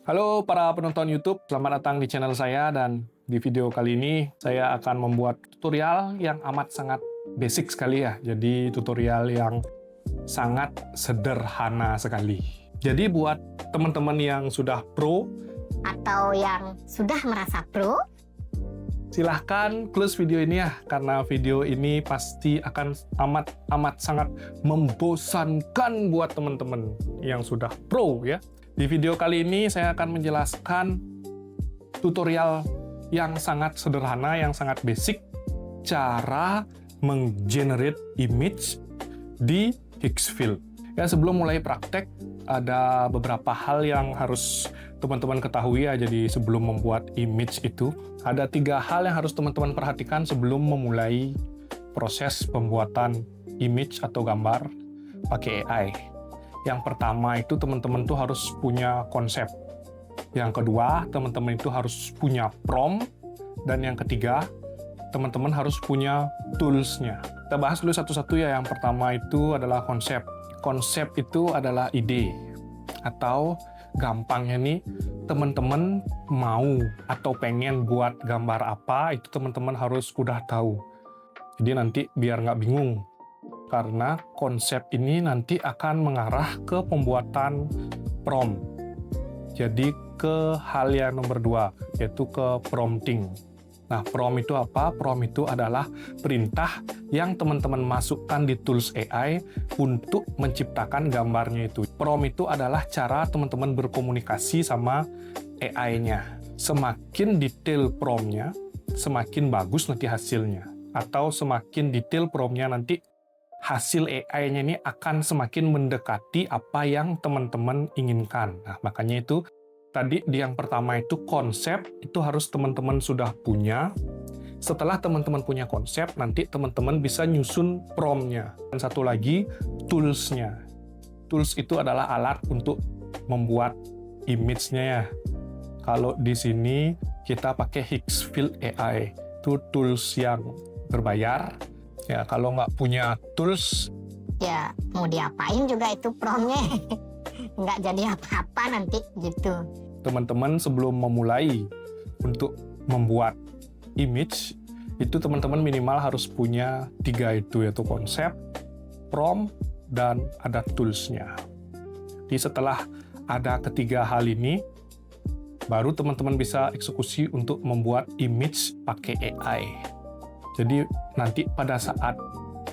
Halo para penonton YouTube, selamat datang di channel saya dan di video kali ini saya akan membuat tutorial yang amat sangat basic sekali ya. Jadi tutorial yang sangat sederhana sekali. Jadi buat teman-teman yang sudah pro atau yang sudah merasa pro, silahkan close video ini ya, karena video ini pasti akan amat sangat membosankan buat teman-teman yang sudah pro ya. Di video kali ini saya akan menjelaskan tutorial yang sangat sederhana, yang sangat basic, cara menggenerate image di Higgsfield. Ya, sebelum mulai praktek, ada beberapa hal yang harus teman-teman ketahui ya. Jadi sebelum membuat image itu, ada 3 hal yang harus teman-teman perhatikan sebelum memulai proses pembuatan image atau gambar pakai AI. Yang pertama itu teman-teman tuh harus punya konsep. Yang kedua, teman-teman itu harus punya prompt. Dan yang ketiga, teman-teman harus punya tools-nya. Kita bahas dulu satu-satu ya. Yang pertama itu adalah konsep. Konsep itu adalah ide. Atau gampangnya nih, teman-teman mau atau pengen buat gambar apa, itu teman-teman harus udah tahu. Jadi nanti biar nggak bingung. Karena konsep ini nanti akan mengarah ke pembuatan prompt. Jadi ke hal yang nomor 2, yaitu ke prompting. Nah, prompt itu apa? Prompt itu adalah perintah yang teman-teman masukkan di tools AI untuk menciptakan gambarnya itu. Prompt itu adalah cara teman-teman berkomunikasi sama AI-nya. Semakin detail prompt-nya, semakin bagus nanti hasilnya. Atau semakin detail prompt-nya nanti, hasil AI-nya ini akan semakin mendekati apa yang teman-teman inginkan. Nah, makanya itu tadi di yang pertama itu konsep, itu harus teman-teman sudah punya. Setelah teman-teman punya konsep, nanti teman-teman bisa nyusun prompt-nya. Dan satu lagi, tools-nya. Tools itu adalah alat untuk membuat image-nya ya. Kalau di sini kita pakai Higgsfield AI, itu tools yang berbayar. Ya, kalau nggak punya tools, ya mau diapain juga itu promnya. Nggak jadi apa-apa nanti gitu. teman-teman sebelum memulai untuk membuat image, itu teman-teman minimal harus punya 3 itu, yaitu konsep, prompt, dan ada tools-nya. Jadi setelah ada ketiga hal ini, baru teman-teman bisa eksekusi untuk membuat image pakai AI. Jadi nanti pada saat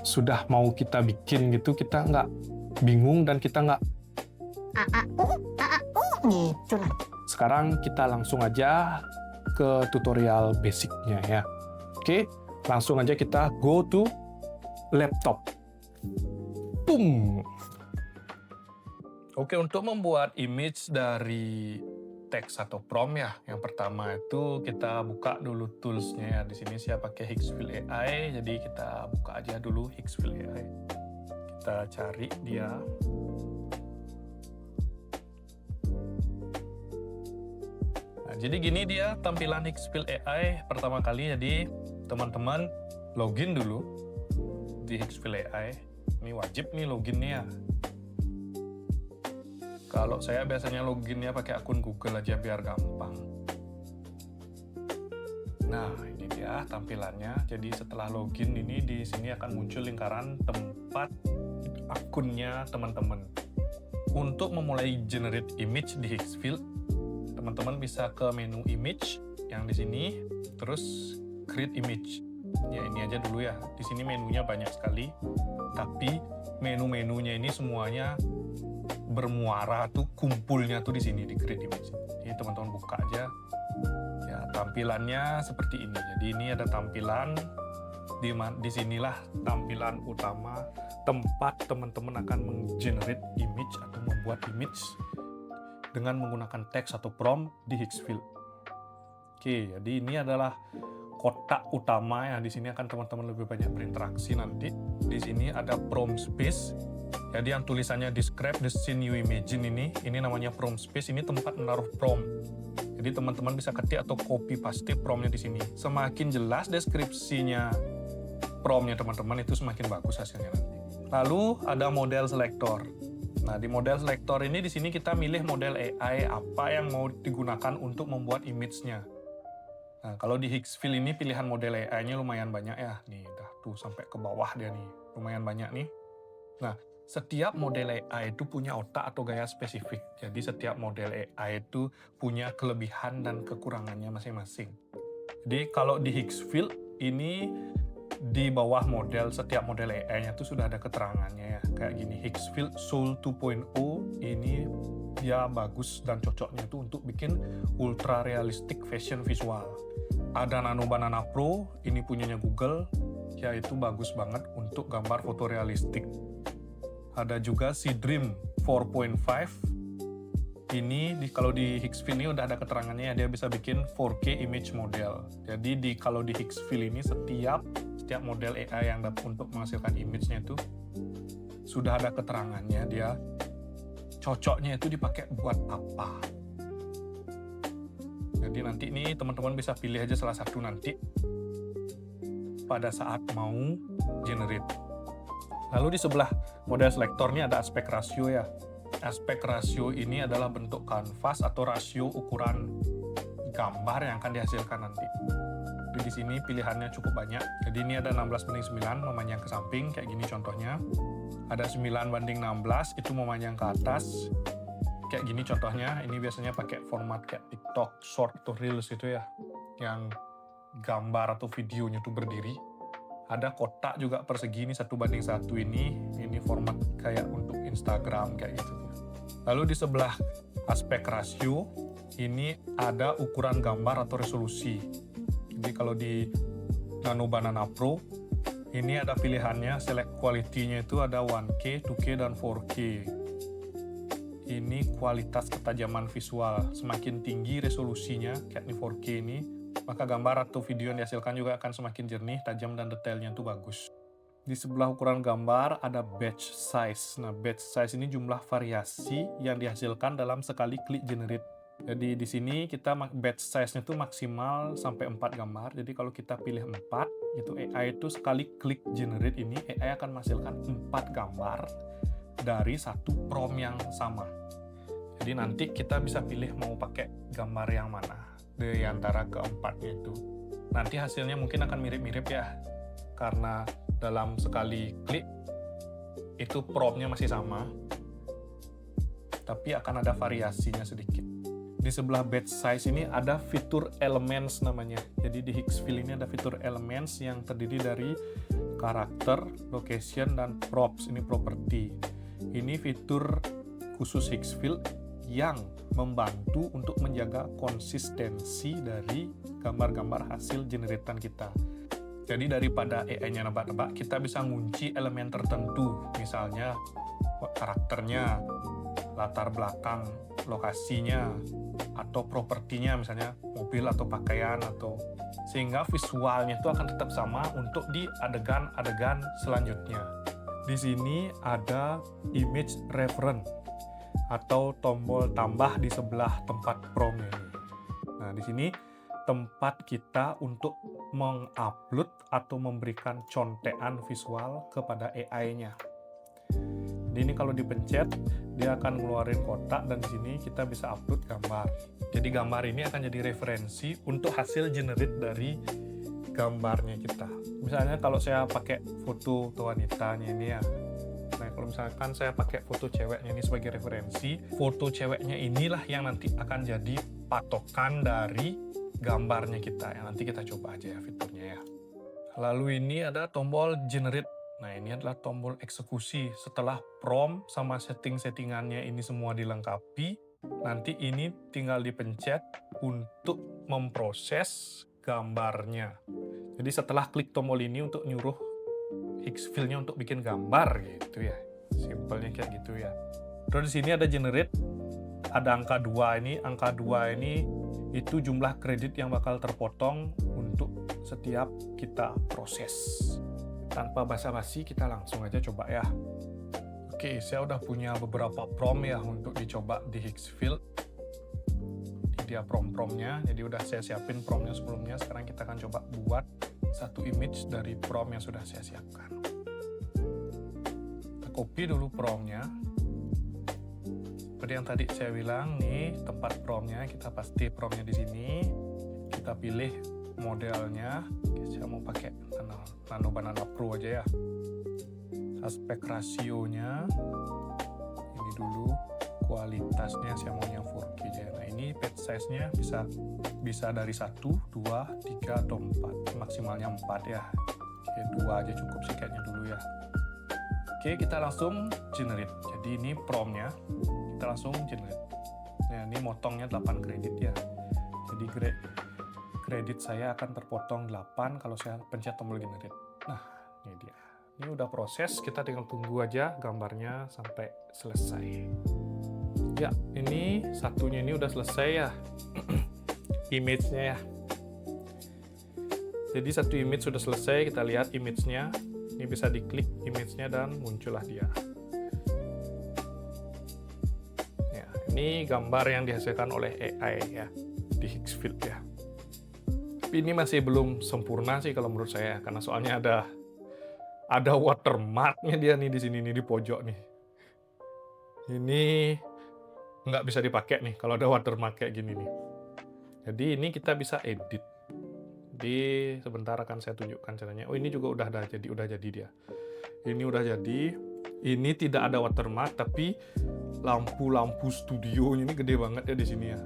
sudah mau kita bikin gitu, kita nggak bingung dan kita nggak. Gitu lah. Sekarang kita langsung aja ke tutorial basicnya ya. Oke, langsung aja kita go to laptop. Boom. Oke, untuk membuat image dari teks atau prompt ya, yang pertama itu kita buka dulu tools-nya ya. Di sini saya pakai Higgsfield AI, jadi kita buka aja dulu Higgsfield AI. Kita cari dia. Nah, jadi gini dia tampilan Higgsfield AI pertama kali. Jadi teman-teman login dulu di Higgsfield AI. Ini wajib nih loginnya. Kalau saya biasanya loginnya pakai akun Google aja biar gampang. Nah, ini dia tampilannya. Jadi setelah login ini di sini akan muncul lingkaran tempat akunnya teman-teman. Untuk memulai generate image di Higgsfield, teman-teman bisa ke menu image yang di sini, terus create image. Ya, ini aja dulu ya. Di sini menunya banyak sekali, tapi menu-menunya ini semuanya bermuara tuh, kumpulnya tuh di sini di create image. Jadi teman-teman buka aja. Ya, tampilannya seperti ini. Jadi ini ada tampilan di sinilah tampilan utama tempat teman-teman akan menggenerate image atau membuat image dengan menggunakan teks atau prompt di Higgsfield. Oke, jadi ini adalah kotak utama ya. Di sini akan teman-teman lebih banyak berinteraksi nanti. Di sini ada prompt space. Jadi yang tulisannya describe the scene you imagine ini namanya prompt space. Ini tempat menaruh prompt. Jadi teman-teman bisa ketik atau copy paste promptnya di sini. Semakin jelas deskripsinya promptnya teman-teman, itu semakin bagus hasilnya nanti. Lalu ada model selector. Nah, di model selector ini di sini kita milih model AI apa yang mau digunakan untuk membuat image-nya. Nah, kalau di Higgsfield ini pilihan model AI-nya lumayan banyak ya. Nih, udah tuh sampai ke bawah dia nih. Lumayan banyak nih. Nah, setiap model AI itu punya otak atau gaya spesifik. Jadi setiap model AI itu punya kelebihan dan kekurangannya masing-masing. Jadi kalau di Higgsfield ini di bawah model, setiap model AI-nya itu sudah ada keterangannya ya. Kayak gini, Higgsfield Soul 2.0 ini dia bagus dan cocoknya itu untuk bikin ultra realistic fashion visual. Ada Nano Banana Pro, ini punyanya Google, yaitu bagus banget untuk gambar fotorealistik. Ada juga si Dream 4.5. Ini kalau di Higgsfield ini udah ada keterangannya, dia bisa bikin 4K image model. Jadi kalau di Higgsfield ini setiap model AI yang dapat untuk menghasilkan image-nya itu sudah ada keterangannya, dia cocoknya itu dipakai buat apa. Jadi nanti ini teman-teman bisa pilih aja salah satu nanti pada saat mau generate. Lalu di sebelah model selector ini ada aspek rasio ya. Aspek rasio ini adalah bentuk kanvas atau rasio ukuran gambar yang akan dihasilkan nanti. Jadi di sini pilihannya cukup banyak. Jadi ini ada 16:9 memanjang ke samping kayak gini contohnya. Ada 9:16 itu memanjang ke atas. Kayak gini contohnya. Ini biasanya pakai format kayak TikTok, Short atau Reels itu ya. Yang gambar atau videonya tuh berdiri. Ada kotak juga persegi ini 1:1 ini format kayak untuk Instagram kayak gitu. Lalu di sebelah aspek rasio ini ada ukuran gambar atau resolusi. Jadi kalau di Nano Banana Pro ini ada pilihannya, select quality-nya itu ada 1K, 2K dan 4K. Ini kualitas ketajaman visual, semakin tinggi resolusinya kayak ini 4K ini, maka gambar atau video yang dihasilkan juga akan semakin jernih, tajam, dan detailnya itu bagus. Di sebelah ukuran gambar ada batch size. Nah, batch size ini jumlah variasi yang dihasilkan dalam sekali klik generate. Jadi di sini kita batch size-nya itu maksimal sampai 4 gambar. Jadi kalau kita pilih 4, itu AI itu sekali klik generate ini, AI akan menghasilkan 4 gambar dari satu prompt yang sama. Jadi nanti kita bisa pilih mau pakai gambar yang mana di antara keempatnya itu. Nanti hasilnya mungkin akan mirip-mirip ya, karena dalam sekali klik itu prompt-nya masih sama, tapi akan ada variasinya sedikit. Di sebelah batch size ini ada fitur elements namanya. Jadi di Higgsfield ini ada fitur elements yang terdiri dari karakter, location, dan props. Ini property. Ini fitur khusus Higgsfield yang membantu untuk menjaga konsistensi dari gambar-gambar hasil generatan kita. Jadi daripada AI-nya nebak-nebak, kita bisa ngunci elemen tertentu, misalnya karakternya, latar belakang, lokasinya, atau propertinya, misalnya mobil atau pakaian, atau sehingga visualnya itu akan tetap sama untuk di adegan-adegan selanjutnya. Di sini ada image reference atau tombol tambah di sebelah tempat prompt ini. Nah, di sini tempat kita untuk mengupload atau memberikan contekan visual kepada AI-nya. Jadi ini kalau dipencet, dia akan ngeluarin kotak dan di sini kita bisa upload gambar. Jadi gambar ini akan jadi referensi untuk hasil generate dari gambarnya kita. Misalnya kalau saya pakai foto wanitanya ini ya. Nah, kalau misalkan saya pakai foto ceweknya ini sebagai referensi, foto ceweknya inilah yang nanti akan jadi patokan dari gambarnya kita. Yang nanti kita coba aja ya fiturnya ya. Lalu ini ada tombol generate. Nah, ini adalah tombol eksekusi. Setelah prompt sama setting-settingannya ini semua dilengkapi, nanti ini tinggal dipencet untuk memproses gambarnya. Jadi setelah klik tombol ini untuk nyuruh Higgsfield-nya untuk bikin gambar gitu ya. Simpelnya kayak gitu ya. Terus di sini ada generate, ada angka 2 ini. Angka 2 ini itu jumlah kredit yang bakal terpotong untuk setiap kita proses. Tanpa basa-basi kita langsung aja coba ya. Oke, saya udah punya beberapa prompt ya untuk dicoba di Higgsfield. Ini dia prompt-promptnya, jadi udah saya siapin promptnya sebelumnya. Sekarang kita akan coba buat satu image dari prompt yang sudah saya siapkan. Kita copy dulu promptnya. seperti yang tadi saya bilang nih, tempat promnya kita pasti promnya di sini. Kita pilih modelnya. Oke, saya mau pakai Nano Banana Pro aja ya. Aspek rasionya ini dulu, kualitasnya saya mau yang 4K aja. Nah ini page size-nya bisa dari 1, 2, 3 atau 4, maksimalnya 4 ya. Oke, 2 aja cukup sih kayaknya dulu ya. Oke, kita langsung generate. Jadi ini promnya, kita langsung generate. Nah ini motongnya 8 kredit ya. Jadi kredit saya akan terpotong 8 kalau saya pencet tombol generate. Nah ini dia. Ini udah proses, kita tinggal tunggu aja gambarnya sampai selesai. Ya, ini satunya ini udah selesai ya. Image-nya ya. Jadi satu image sudah selesai, kita lihat image-nya. Ini bisa diklik image-nya dan muncullah dia. Ya, ini gambar yang dihasilkan oleh AI ya, di Higgsfield ya. Tapi ini masih belum sempurna sih kalau menurut saya, karena soalnya ada watermark-nya dia nih di sini nih di pojok nih. Ini nggak bisa dipakai nih kalau ada watermark kayak gini nih. Jadi ini kita bisa edit. Jadi sebentar akan saya tunjukkan caranya. Oh ini juga udah jadi dia. Ini udah jadi. Ini tidak ada watermark tapi lampu-lampu studionya ini gede banget ya di sini ya.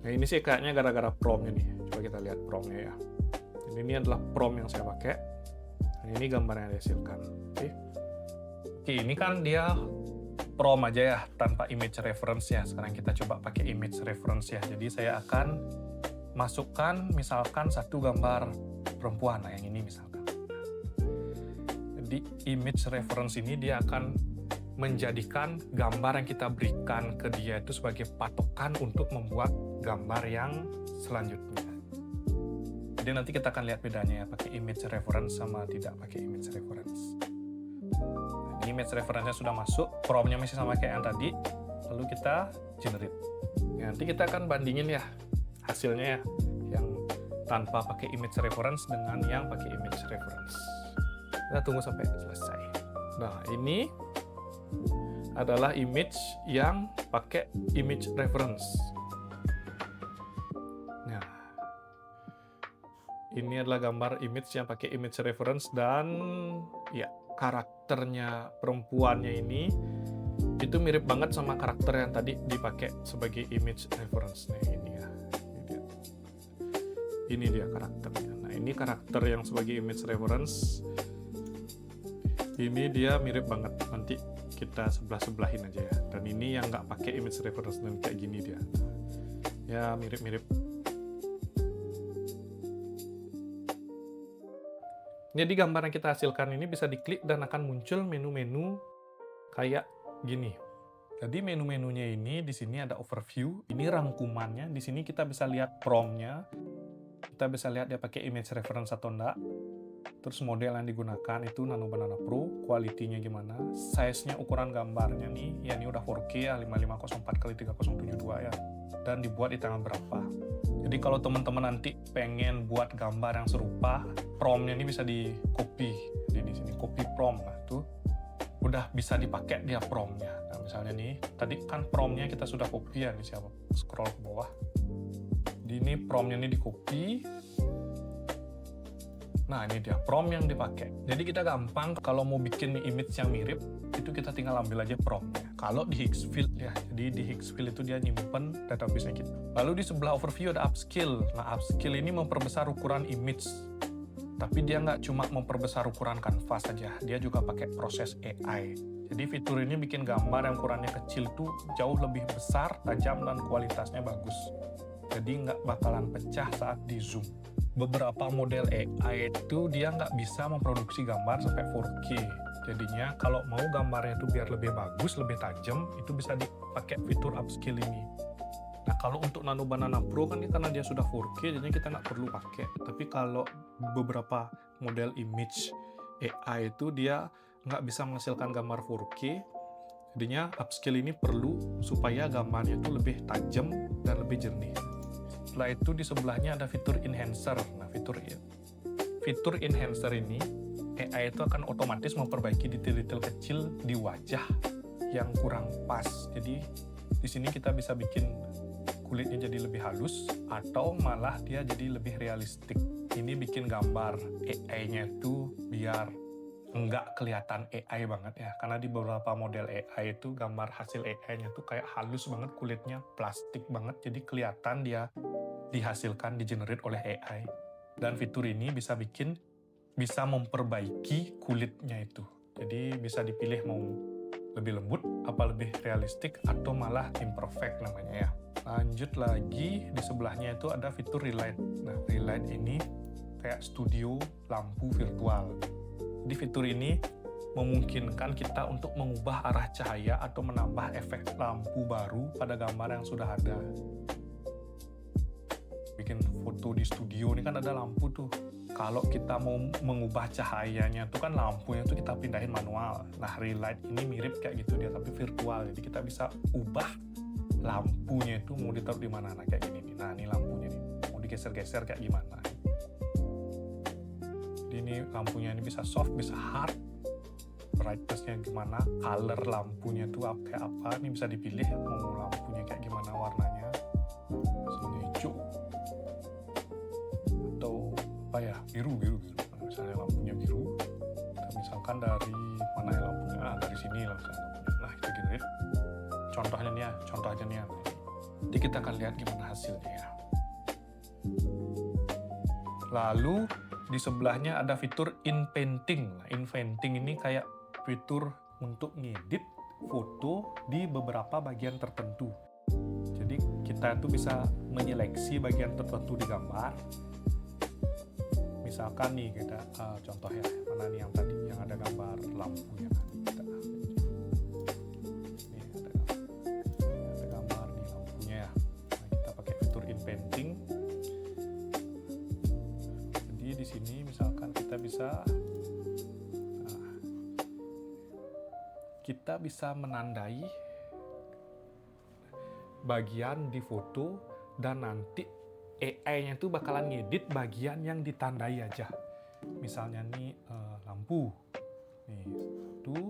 Nah ini sih kayaknya gara-gara promnya nih. Coba kita lihat promnya ya. Ini adalah prom yang saya pakai. Dan ini gambar yang dihasilkan. Oke, ini kan dia prom aja ya, tanpa image reference ya. Sekarang kita coba pakai image reference ya. Jadi saya akan masukkan misalkan satu gambar perempuan, nah yang ini misalkan. Jadi image reference ini dia akan menjadikan gambar yang kita berikan ke dia itu sebagai patokan untuk membuat gambar yang selanjutnya. Jadi nanti kita akan lihat bedanya ya, pakai image reference sama tidak pakai image reference. Nah, ini image reference-nya sudah masuk, promnya masih sama kayak yang tadi, lalu kita generate. Nah, nanti kita akan bandingin ya hasilnya ya, yang tanpa pakai image reference dengan yang pakai image reference. Kita tunggu sampai selesai. Nah, ini adalah image yang pakai image reference. Ini adalah gambar image yang pakai image reference dan ya karakternya perempuannya ini itu mirip banget sama karakter yang tadi dipakai sebagai image reference. Nah ini dia karakternya. Nah ini karakter yang sebagai image reference. Ini dia mirip banget. Nanti kita sebelah-sebelahin aja ya. Dan ini yang nggak pakai image reference dan kayak gini dia. Ya mirip-mirip. Jadi gambar yang kita hasilkan ini bisa diklik dan akan muncul menu-menu kayak gini. Jadi menu-menunya ini di sini ada overview, ini rangkumannya. Di sini kita bisa lihat promnya, kita bisa lihat dia pakai image reference atau enggak. Terus model yang digunakan itu Nano Banana Pro, quality-nya gimana, size-nya ukuran gambarnya nih, ya ini udah 4K ya 5504x3072 ya. Dan dibuat di tanggal berapa. Jadi kalau teman-teman nanti pengen buat gambar yang serupa, promnya ini bisa di copy. Jadi di sini copy prom, nah tuh udah bisa dipakai dia promnya. Nah misalnya nih, tadi kan promnya kita sudah copy ya, nih siapa? Scroll ke bawah. Di ini promnya ini di copy. Nah ini dia prom yang dipakai. Jadi kita gampang kalau mau bikin image yang mirip, itu kita tinggal ambil aja promnya. Kalau di Higgsfield ya, jadi di Higgsfield itu dia nyimpen database-nya kita. Lalu di sebelah overview ada upscale. Nah upscale ini memperbesar ukuran image. Tapi dia nggak cuma memperbesar ukuran kanvas saja, dia juga pakai proses AI. Jadi fitur ini bikin gambar yang ukurannya kecil tuh jauh lebih besar, tajam, dan kualitasnya bagus. Jadi nggak bakalan pecah saat di zoom. Beberapa model AI itu dia nggak bisa memproduksi gambar sampai 4K. Jadinya kalau mau gambarnya itu biar lebih bagus, lebih tajam, itu bisa dipakai fitur upscale ini. Nah kalau untuk Nano Banana Pro kan karena dia sudah 4K, jadinya kita nggak perlu pakai. Tapi kalau beberapa model image AI itu dia nggak bisa menghasilkan gambar 4K, jadinya upscale ini perlu supaya gambarnya itu lebih tajam dan lebih jernih. Setelah itu di sebelahnya ada fitur enhancer. Nah fitur enhancer ini AI itu akan otomatis memperbaiki detail-detail kecil di wajah yang kurang pas. Jadi di sini kita bisa bikin kulitnya jadi lebih halus atau malah dia jadi lebih realistik. Ini bikin gambar AI-nya itu biar nggak kelihatan AI banget ya, karena di beberapa model AI itu gambar hasil AI-nya tuh kayak halus banget kulitnya, plastik banget, jadi kelihatan dia dihasilkan, digenerate oleh AI. Dan fitur ini bisa memperbaiki kulitnya itu. Jadi bisa dipilih mau lebih lembut, apa lebih realistik, atau malah imperfect namanya ya. Lanjut lagi, di sebelahnya itu ada fitur relight. Nah, relight ini kayak studio lampu virtual. Di fitur ini memungkinkan kita untuk mengubah arah cahaya atau menambah efek lampu baru pada gambar yang sudah ada. Bikin foto di studio ini kan ada lampu tuh. Kalau kita mau mengubah cahayanya tuh kan lampunya tuh kita pindahin manual. Nah, relight ini mirip kayak gitu dia, tapi virtual. Jadi kita bisa ubah lampunya itu mau ditaruh di mana. Nah, kayak gini nih. Nah, ini lampunya nih. Mau digeser-geser kayak gimana. Ini lampunya ini bisa soft, bisa hard, brightness-nya gimana, color lampunya tuh kayak apa, ini bisa dipilih mau lampunya kayak gimana warnanya, misalnya hijau atau apa ya, biru. Misalnya lampunya biru, kita misalkan dari mana ya lampunya, dari sini lah misalnya lampunya. Nah, kita generate contohnya nih ya. Jadi kita akan lihat gimana hasilnya ya. Lalu di sebelahnya ada fitur inpainting. Nah, inpainting ini kayak fitur untuk ngedit foto di beberapa bagian tertentu. Jadi kita itu bisa menyeleksi bagian tertentu di gambar. Misalkan nih kita contoh ya, mana nih yang tadi yang ada gambar lampunya. Ini ada gambar di lampunya ya. Nah, kita pakai fitur inpainting. Di sini misalkan kita bisa menandai bagian di foto dan nanti AI-nya itu bakalan ngedit bagian yang ditandai aja. Misalnya nih lampu, nih 1, 2,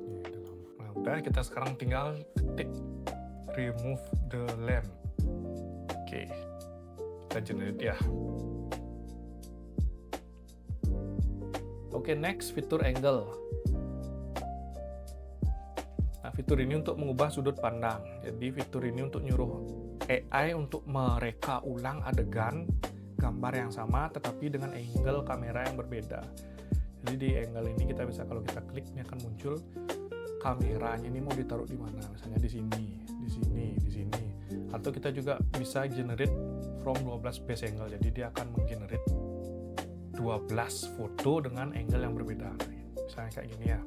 nih ada lampu. Nah, udah kita sekarang tinggal ketik remove the lamp. Oke. Kita generate ya. Oke, next fitur angle. Nah, fitur ini untuk mengubah sudut pandang. Jadi fitur ini untuk nyuruh AI untuk mereka ulang adegan gambar yang sama tetapi dengan angle kamera yang berbeda. Jadi di angle ini kita bisa, kalau kita klik ini akan muncul kameranya ini mau ditaruh di mana. Misalnya di sini, di sini, di sini. Atau kita juga bisa generate from 12 base angle. Jadi dia akan menggenerate 12 foto dengan angle yang berbeda. Misalnya kayak gini ya.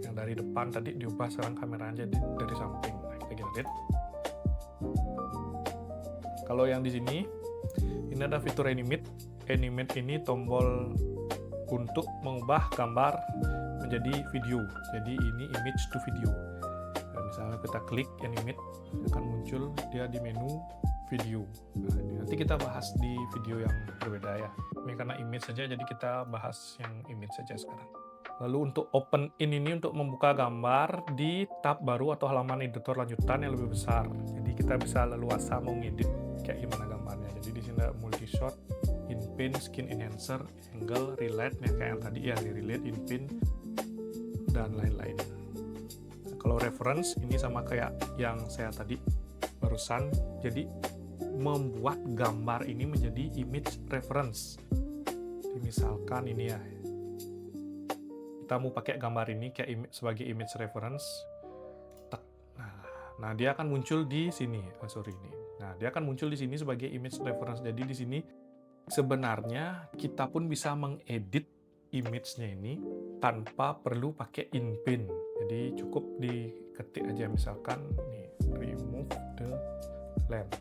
Yang dari depan tadi diubah sekarang kameranya jadi dari samping. Nah, kita generate. Kalau yang di sini, ini ada fitur animate. Animate ini tombol untuk mengubah gambar menjadi video. Jadi ini image to video. Dan misalnya kita klik animate, akan muncul dia di menu video. Nah, ini nanti kita bahas di video yang berbeda ya. Ini karena image saja, jadi kita bahas yang image saja sekarang. Lalu untuk open in ini untuk membuka gambar di tab baru atau halaman editor lanjutan yang lebih besar. Jadi kita bisa leluasa mau ngedit kayak gimana gambarnya. Jadi di sini ada multi shot, inpin, skin enhancer, angle, relight, yang kayak yang tadi ya, di relight, inpin, dan lain-lain. Nah, kalau reference ini sama kayak yang saya tadi barusan, jadi membuat gambar ini menjadi image reference. Jadi misalkan ini ya, kita mau pakai gambar ini kayak sebagai image reference. Nah, dia akan muncul di sini. Nah, dia akan muncul di sini sebagai image reference. Jadi di sini sebenarnya kita pun bisa mengedit image-nya ini tanpa perlu pakai inpin. Jadi cukup diketik aja, misalkan nih, remove the lamp.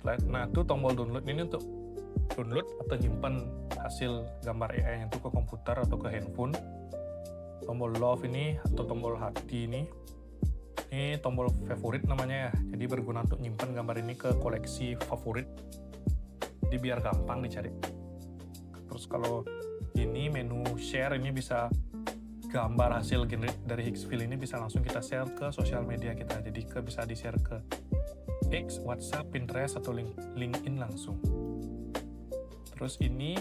Nah, itu tombol download ini untuk download atau nyimpan hasil gambar AI yang itu ke komputer atau ke handphone. Tombol love ini atau tombol hati ini Ini tombol favorit namanya ya. Jadi berguna untuk nyimpan gambar ini ke koleksi favorit. Jadi biar gampang dicari. Terus kalau ini menu share, ini bisa gambar hasil generate dari Higgsfield ini bisa langsung kita share ke sosial media kita. Jadi bisa di-share ke X, WhatsApp, Pinterest, atau LinkedIn langsung. Terus ini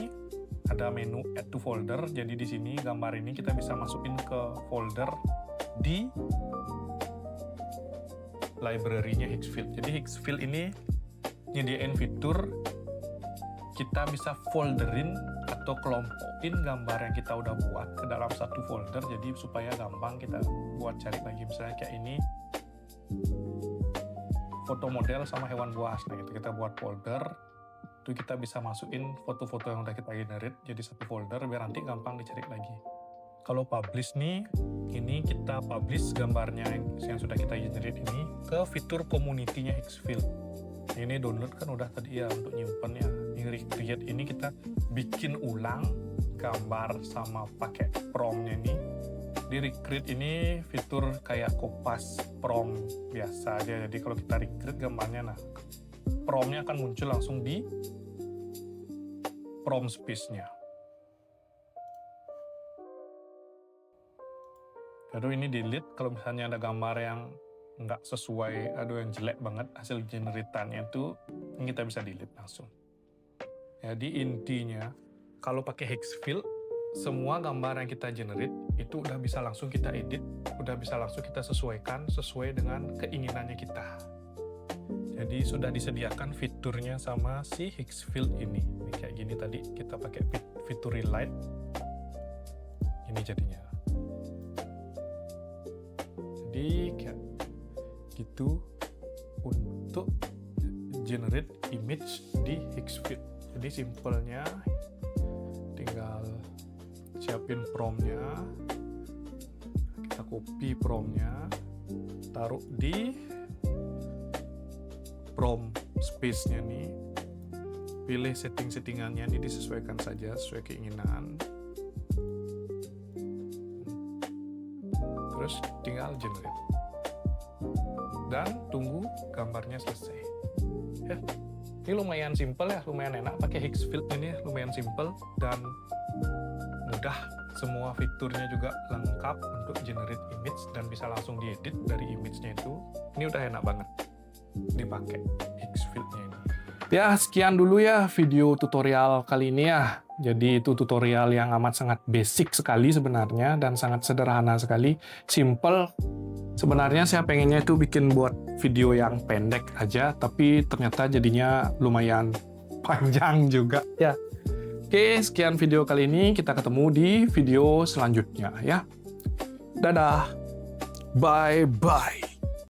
ada menu add to folder. Jadi di sini gambar ini kita bisa masukin ke folder di library-nya Higgsfield. Jadi Higgsfield ini nyediain fitur kita bisa folderin atau kelompokin gambar yang kita udah buat ke dalam satu folder, jadi supaya gampang kita buat cari lagi. Misalnya kayak ini foto model sama hewan buas, nah gitu kita buat folder, itu kita bisa masukin foto-foto yang udah kita generate jadi satu folder biar nanti gampang dicari lagi. Kalau publish nih, ini kita publish gambarnya yang sudah kita generate ini ke fitur community-nya Higgsfield. Ini download kan udah tadi ya untuk nyimpen ya. Ini recreate ini kita bikin ulang gambar sama pakai prompt-nya ini. Di recreate ini fitur kayak Kopas prompt biasa aja. Jadi kalau kita recreate gambarnya, nah prompt-nya akan muncul langsung di prompt space-nya. Aduh, ini delete kalau misalnya ada gambar yang nggak sesuai, aduh yang jelek banget hasil generatannya itu, ini kita bisa delete langsung. Jadi intinya, kalau pakai Higgsfield, semua gambar yang kita generate itu udah bisa langsung kita edit, udah bisa langsung kita sesuaikan sesuai dengan keinginannya kita. Jadi sudah disediakan fiturnya sama si Higgsfield ini. Ini kayak gini tadi, kita pakai fitur relight, ini jadinya. Jadi kayak gitu untuk generate image di Higgsfield. Jadi simpelnya tinggal siapin prompt-nya, kita copy prompt-nya, taruh di prompt space-nya nih, pilih setting-settingannya ini disesuaikan saja sesuai keinginan. Terus tinggal generate dan tunggu gambarnya selesai ya. Ini lumayan simple ya, lumayan enak pakai Higgsfield ini, lumayan simple dan mudah. Semua fiturnya juga lengkap untuk generate image dan bisa langsung diedit dari image-nya itu. Ini udah enak banget dipakai Higgsfield-nya ini. Ya, sekian dulu ya video tutorial kali ini ya. Jadi itu tutorial yang amat sangat basic sekali sebenarnya dan sangat sederhana sekali, simple. Sebenarnya saya pengennya itu bikin buat video yang pendek aja, tapi ternyata jadinya lumayan panjang juga ya. Oke, sekian video kali ini, kita ketemu di video selanjutnya ya. Dadah, bye-bye.